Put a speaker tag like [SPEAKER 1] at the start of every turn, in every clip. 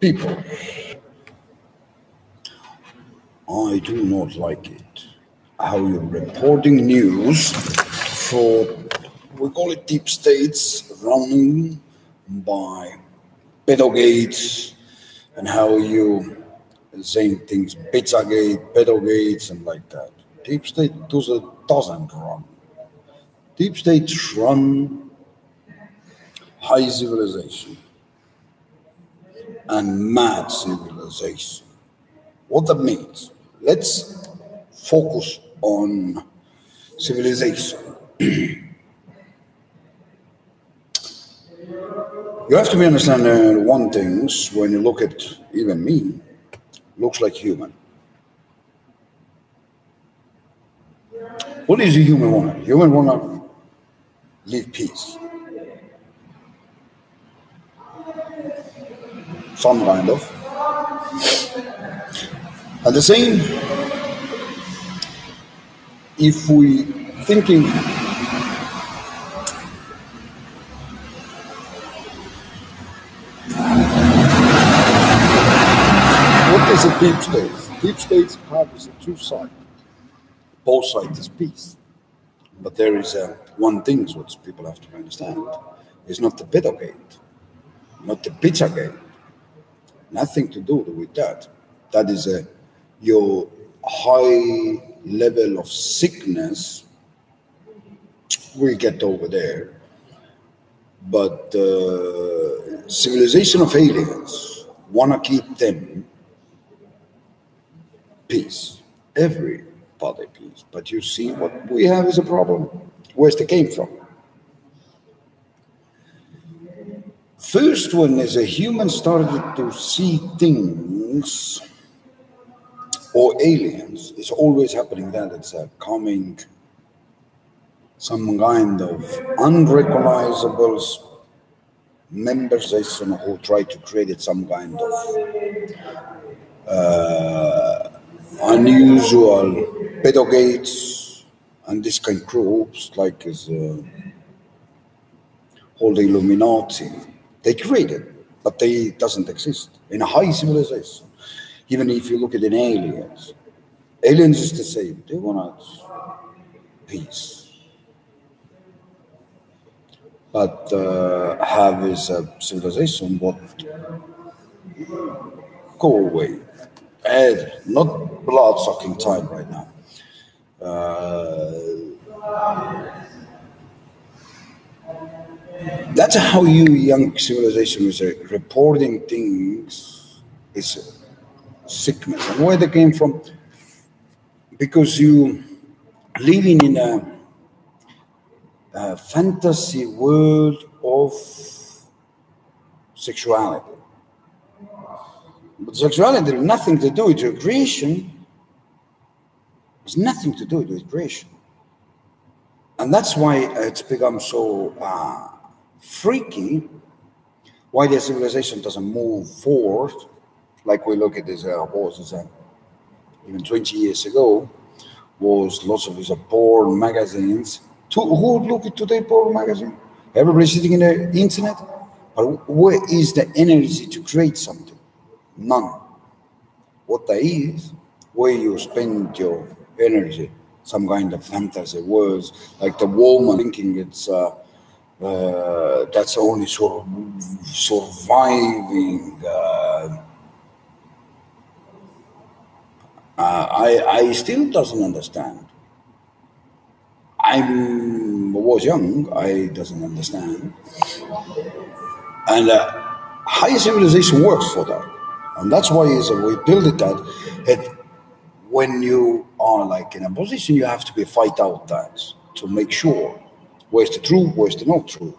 [SPEAKER 1] People, I do not like it. How you're reporting news for, we call it deep states, running by pedogates, and how you saying things, Pizzagate, pedogates, and like that. Deep state doesn't run. Deep states run high civilization and mad civilization. What that means? Let's focus on civilization. You have to be understanding one thing when you look at even me, looks like human. What is a human want? Human want to live peace. Some kind of. And the same, if we thinking what is a deep state? Deep states have is a two side. Both sides is peace. But there is one thing which people have to understand. It's not the pedogate, not the Pizzagate. Nothing to do with that. That is your high level of sickness we get over there. But civilization of aliens want to keep them peace. Everybody peace. But you see what we have is a problem. Where's they came from? First one is a human started to see things or aliens. It's always happening that it's coming some kind of unrecognizable members who try to create some kind of unusual pedogates and this kind of groups like is whole Illuminati. They created, but they doesn't exist in a high civilization. Even if you look at aliens is the same. They want peace, but have is a civilization what go away. Not blood-sucking time right now. That's how you young civilization is reporting things is sickness. And where they came from? Because you living in a fantasy world of sexuality. But sexuality has nothing to do with your creation. It's nothing to do with creation. And that's why it's become so freaky, why the civilization doesn't move forward. Like we look at this, even 20 years ago, was lots of these porn magazines. Who look at today porn magazine? Everybody sitting in the internet. But where is the energy to create something? None. What there is, where you spend your energy, some kind of fantasy words, like the woman thinking it's that's only sort of surviving. I still doesn't understand. I was young. I doesn't understand. And high civilization works for that, and that's why we build it that. When you are like in a position, you have to be fight out that to make sure where's the true, where's the not true.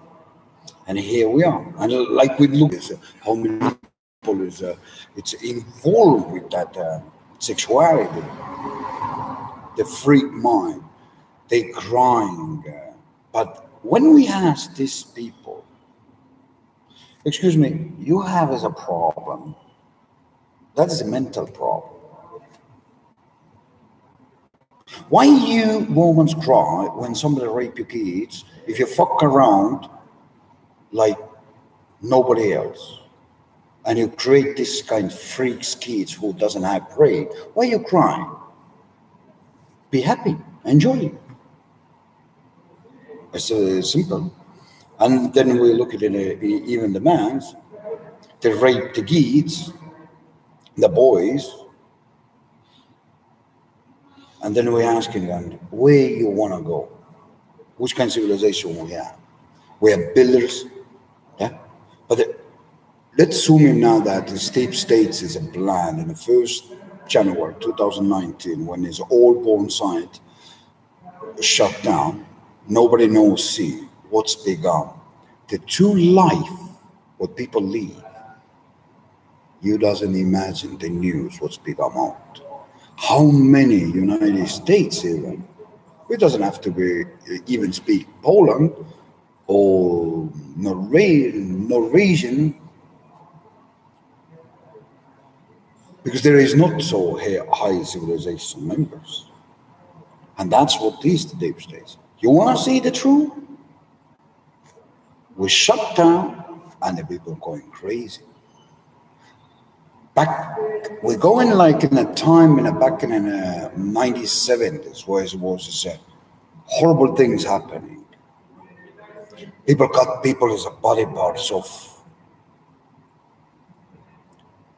[SPEAKER 1] And here we are. And like we look at how many people is it's involved with that sexuality, the freak mind, they crying. But when we ask these people, excuse me, you have as a problem, that is a mental problem. Why you women cry when somebody rape your kids if you fuck around like nobody else and you create this kind of freaks kids who doesn't have brain, why are you crying? Be happy, enjoy it. It's simple. And then we look at it, even the mans, they rape the kids, the boys, and then we're asking them, where you want to go? Which kind of civilization we have? We are builders, yeah? But let's zoom in now that the deep states is a plan in the 1st January 2019, when his all-born site shut down. Nobody knows, see, what's begun. The true life, what people live. You doesn't imagine the news, what's become out. How many United States even, it doesn't have to be even speak Poland or Norwegian, because there is not so high civilization members. And that's what is the deep states. You want to see the truth? We shut down and the people are going crazy. We're going like in a time back in the 1970s where it was horrible things happening. People cut people as a body parts of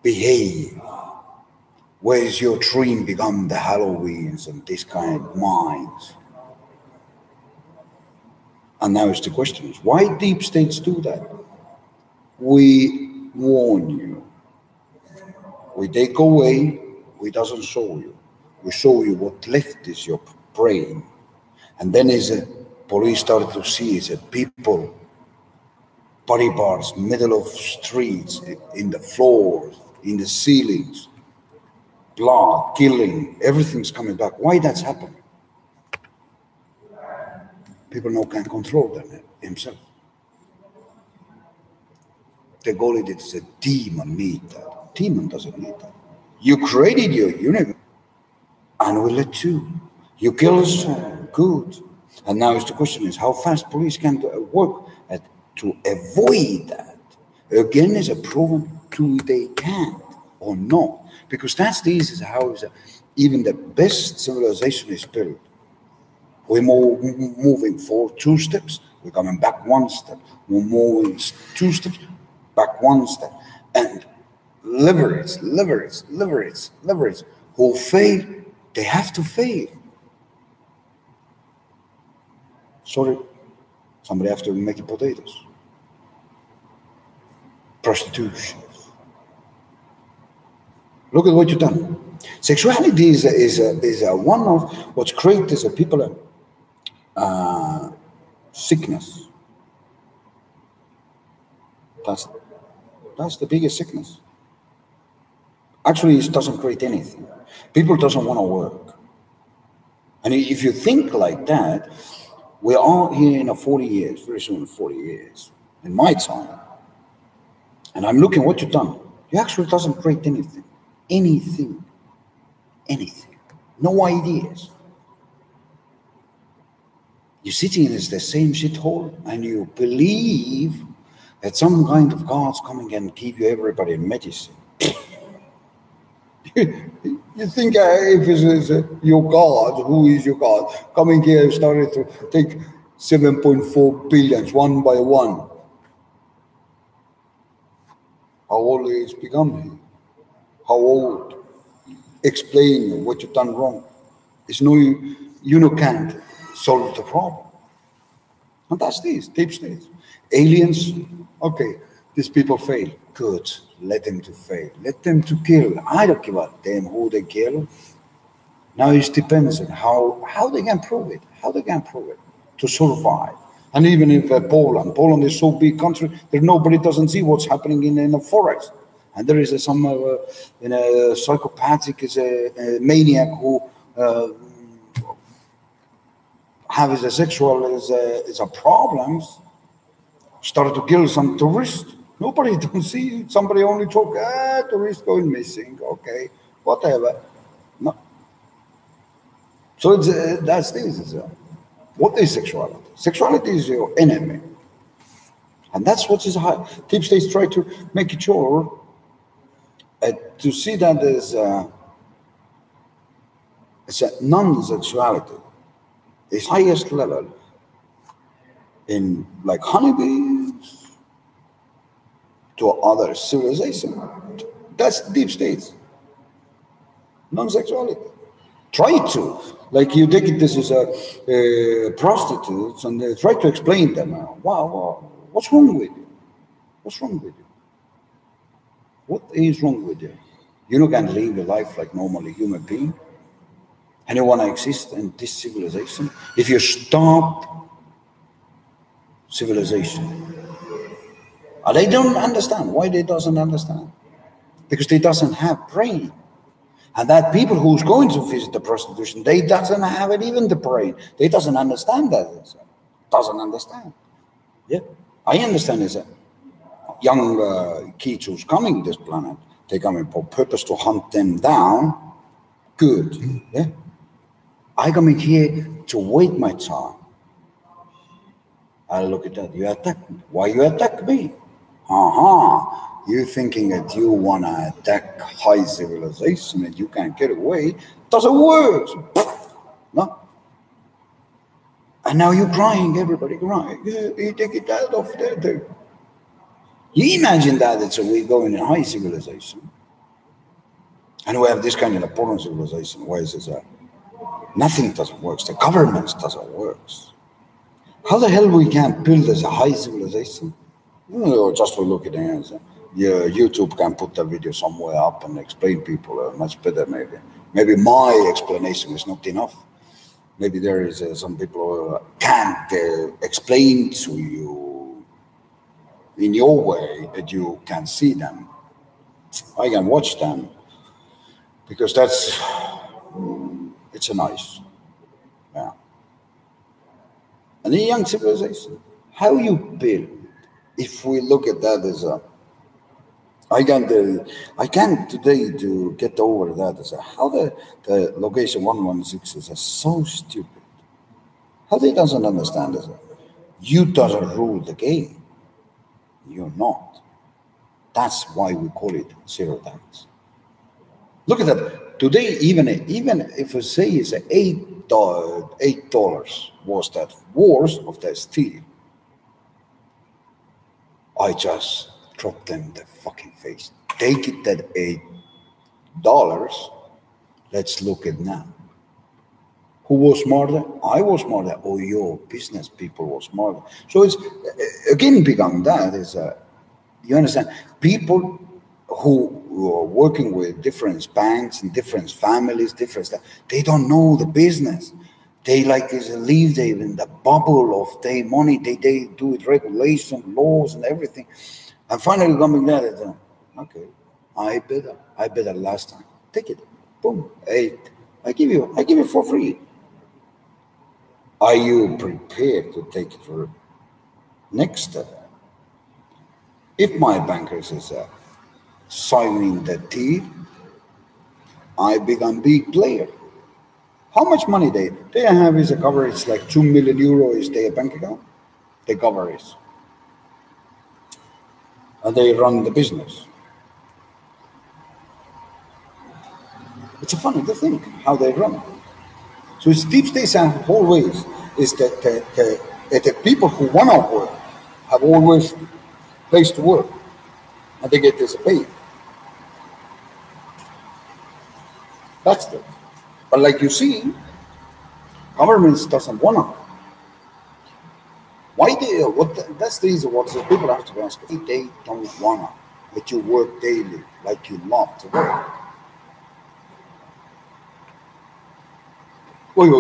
[SPEAKER 1] behave. Where is your dream become the Halloweens and this kind of minds? And now is the question is, why deep states do that? We warn you. We take away, we doesn't show you. We show you what left is your brain. And then is a police started to see is a people, body parts, middle of streets, in the floors, in the ceilings, blood, killing, everything's coming back. Why that's happening? People now can't control them himself. They call it, it's a demon need that. Demon doesn't need that. You created your universe and we let you. You kill us, good. And now the question is how fast police can work to avoid that. Again, is a proven to they can't or not. Because that's the easiest how even the best civilization is built. We're moving forward 2 steps, we're coming back 1 step. We're moving 2 steps, back 1 step. And leverage. Who fail, they have to fail. Sorry, somebody have to make potatoes. Prostitution. Look at what you've done. Sexuality is one of what's great is a people sickness. That's the biggest sickness. Actually, it doesn't create anything. People doesn't want to work. And if you think like that, we are here in 40 years, very soon 40 years, in my time. And I'm looking what you've done. You actually doesn't create anything. Anything. No ideas. You're sitting in the same shithole and you believe that some kind of God's coming and give you everybody medicine. You think if it's your God, who is your God? Coming here started to take 7.4 billions one by one. How old is becoming? How old? Explain what you've done wrong. It's no, you can't solve the problem. And that's this, deep states. Aliens, okay, these people fail. Good, let them to fail. Let them to kill. I don't give a damn who they kill. Now it depends on how they can prove it. How they can prove it to survive. And even if Poland is so big country that nobody doesn't see what's happening in the forest. And there is some psychopathic is a maniac who have a sexual is a problems. Started to kill some tourists. Nobody don't see. Somebody only talk. Tourists going missing. Okay, whatever. No. So it's that's this. What is sexuality? Sexuality is your enemy, and that's what is high. Deep states try to make it sure to see that as it's a non-sexuality, its highest level in like honeybees to other civilization. That's deep states, non-sexuality. Try to, like you take it, this is a prostitutes, and they try to explain them. Wow, what's wrong with you? What's wrong with you? What is wrong with you? You can't live your life like normally human being, and you want to exist in this civilization. If you stop civilization, and they don't understand. Why they doesn't understand? Because they doesn't have brain. And that people who's going to visit the prostitution, they doesn't have it even the brain. They doesn't understand that. Doesn't understand. Yeah, I understand is a young kids who's coming to this planet. They come in for purpose to hunt them down. Good. Yeah. I come in here to wait my time. I look at that. You attack me. Why you attack me? You thinking that you want to attack high civilization and you can't get away. Doesn't work. No. And now you're crying, everybody crying. Yeah, you take it out of there. You imagine that it's we going in high civilization. And we have this kind of important civilization. Why is this? Nothing doesn't work. The government doesn't work. How the hell we can build as a high civilization? Just we look at it. Yeah, YouTube can put the video somewhere up and explain people much better. Maybe my explanation is not enough. Maybe there is some people who can't explain to you in your way that you can see them. I can watch them because it's a nice, yeah. And in young civilization, how you build, if we look at that as I can't today to get over that as how the location 116 is so stupid. How they doesn't understand this? You doesn't rule the game. You're not. That's why we call it zero tax. Look at that. Today, even if we say it's $8 was that worth of that steel, I just drop them the fucking face. Take it that $8. Let's look at now. Who was smarter? I was smarter. Or your business people was smarter. So it's again become that is you understand people who are working with different banks and different families, different stuff. They don't know the business. They live in the bubble of their money. They do it regulation, laws, and everything. And finally coming there, okay, I better last time. Take it. Boom. 8. I give you for free. Are you prepared to take it for next step? If my bankers is signing the deal, I become big player. How much money they have is a coverage like €2 million is their bank account. They cover it. And they run the business. It's a funny to think how they run. So it's deep states and always is that the people who want to work have always place to work, and they get this paid. That's it. But like you see, governments doesn't want to. Why that's the reason what the people have to ask. They don't want to, but you work daily like you love to work. Wait.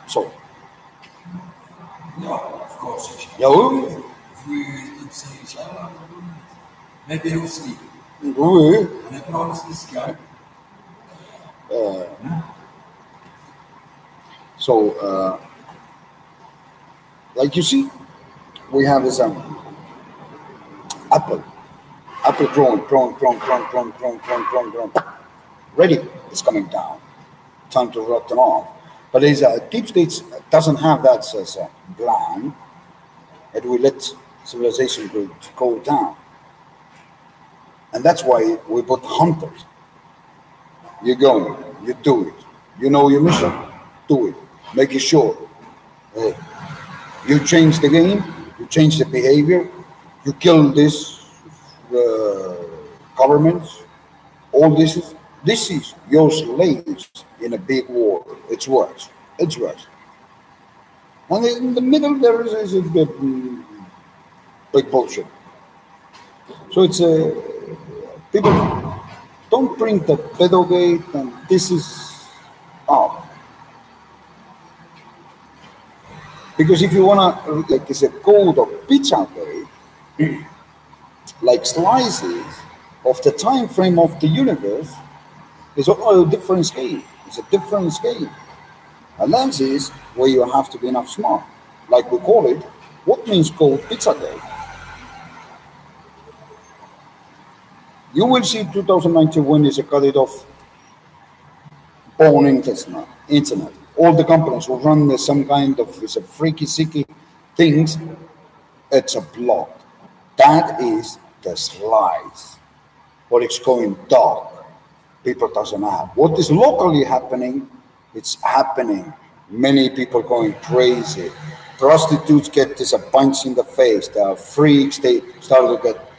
[SPEAKER 1] So.
[SPEAKER 2] No, of course.
[SPEAKER 1] Yeah.
[SPEAKER 2] If we didn't see each other, maybe he'll sleep.
[SPEAKER 1] Oui.
[SPEAKER 2] And I promise this guy.
[SPEAKER 1] So, like you see, we have this Apple. Apple growing. Ready, it's coming down. Time to rot them off. But there's a deep state doesn't have that as a plan. It will let civilization go down. And that's why we put hunters. You go, you do it. You know your mission, do it. Make it sure. Uh, you change the game, you change the behavior, you kill this governments, all this is your slaves in a big war. It's worse. It's worse. And in the middle there is a big bullshit. So it's people don't bring the pedogate and this is up. Because if you wanna like it's a code of Pizzagate, like slices of the time frame of the universe, is a different scale. It's a different scale. And that is where you have to be enough smart. Like we call it, what means called Pizzagate? You will see 2091 is a cut it off born internet. All the companies will run some kind of it's a freaky sicky things. It's a plot. That is the slice. What is going dark. People doesn't have. What is locally happening, it's happening. Many people going crazy. Prostitutes get this a punch in the face. The freaks, they start to get,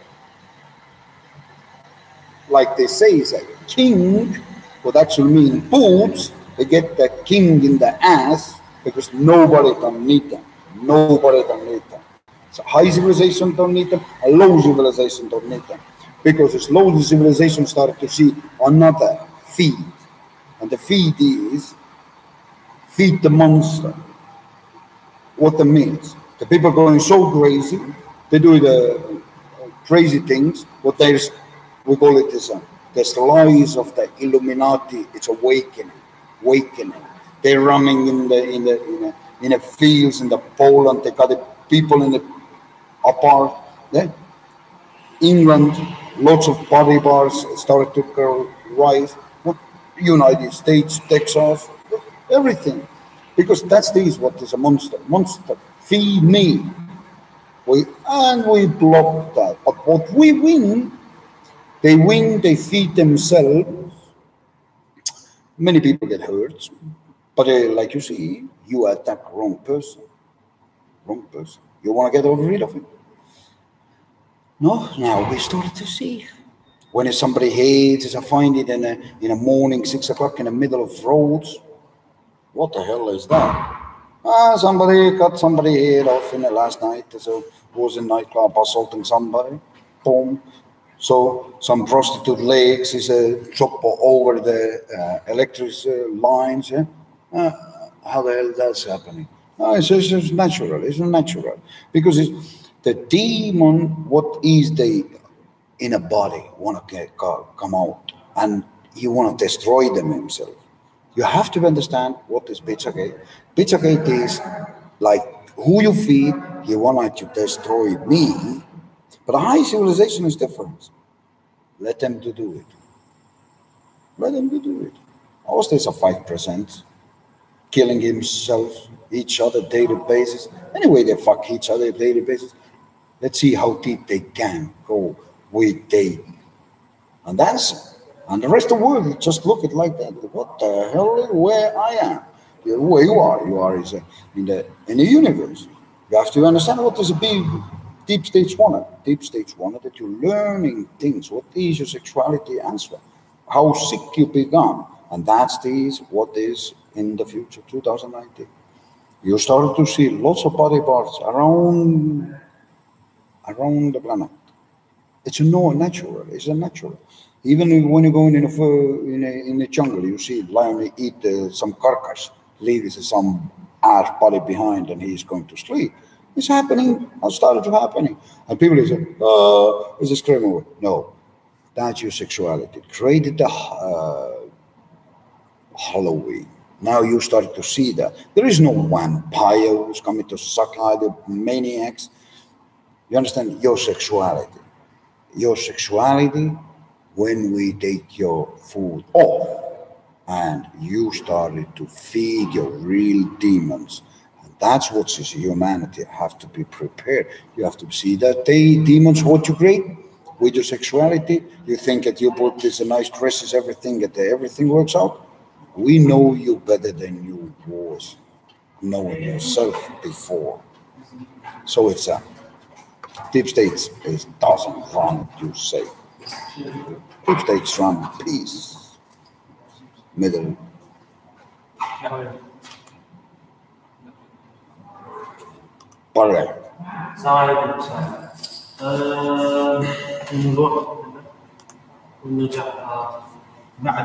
[SPEAKER 1] like they say, is a king, would actually mean boots. They get the king in the ass because nobody can need them. Nobody can need them. So high civilization don't need them, a low civilization don't need them. Because as low civilization started to see another feed. And the feed is feed the monster. What that means. The people going so crazy, they do the crazy things. What there's, we call it this, the lies of the Illuminati. It's awakening. They're running in the fields in the Poland. They got the people in the apart. Yeah? England, lots of party bars started to rise. United States, Texas, everything, because that's what is a monster. Monster, feed me. We block that. But what we win, they feed themselves. Many people get hurt, but like you see, you attack wrong person. You want to get rid of it. No, now we started to see. When somebody hates, I find it in a morning, 6 o'clock in the middle of roads. What the hell is that? Somebody cut somebody head off in the last night. So was in nightclub assaulting somebody. Boom. So some prostitute legs is a chop over the electric lines. Yeah? How the hell that's happening? It's natural. It's natural because the demon. What is the in a body want to come out and you want to destroy them himself. You have to understand what is Pizzagate. Pizzagate is like who you feed, you want to destroy me. But a high civilization is different. Let them to do it. Let them to do it. Ours there's a 5%. Killing himself, each other daily basis. Anyway, they fuck each other daily basis. Let's see how deep they can go with them. And the rest of the world just look at like that. What the hell? Where I am? Where you are is in the universe. You have to understand what is a big deep stage one. Deep stage one that you're learning things. What is your sexuality answer? How sick you become, and that's what is in the future, 2019. You started to see lots of body parts around the planet. It's natural. It's a natural. Even when you're going in the jungle, you see lion eat some carcass, leaves some ass body behind, and he's going to sleep. It's happening. It started to happening, and people say, "Oh, it's a scream away." No, that's your sexuality. Created the Halloween. Now you start to see that there is no vampire who's coming to suck out the maniacs. You understand your sexuality. your sexuality when we take your food off and you started to feed your real demons. And that's what says humanity have to be prepared. You have to see that they demons what you create with your sexuality. You think that you put this nice dresses, everything, that everything works out. We know you better than you was knowing yourself before. So it's a deep states is doesn't run, you say. Deep states run peace, middle, parallel.
[SPEAKER 3] السلام عليكم. نروح ونرجع بعد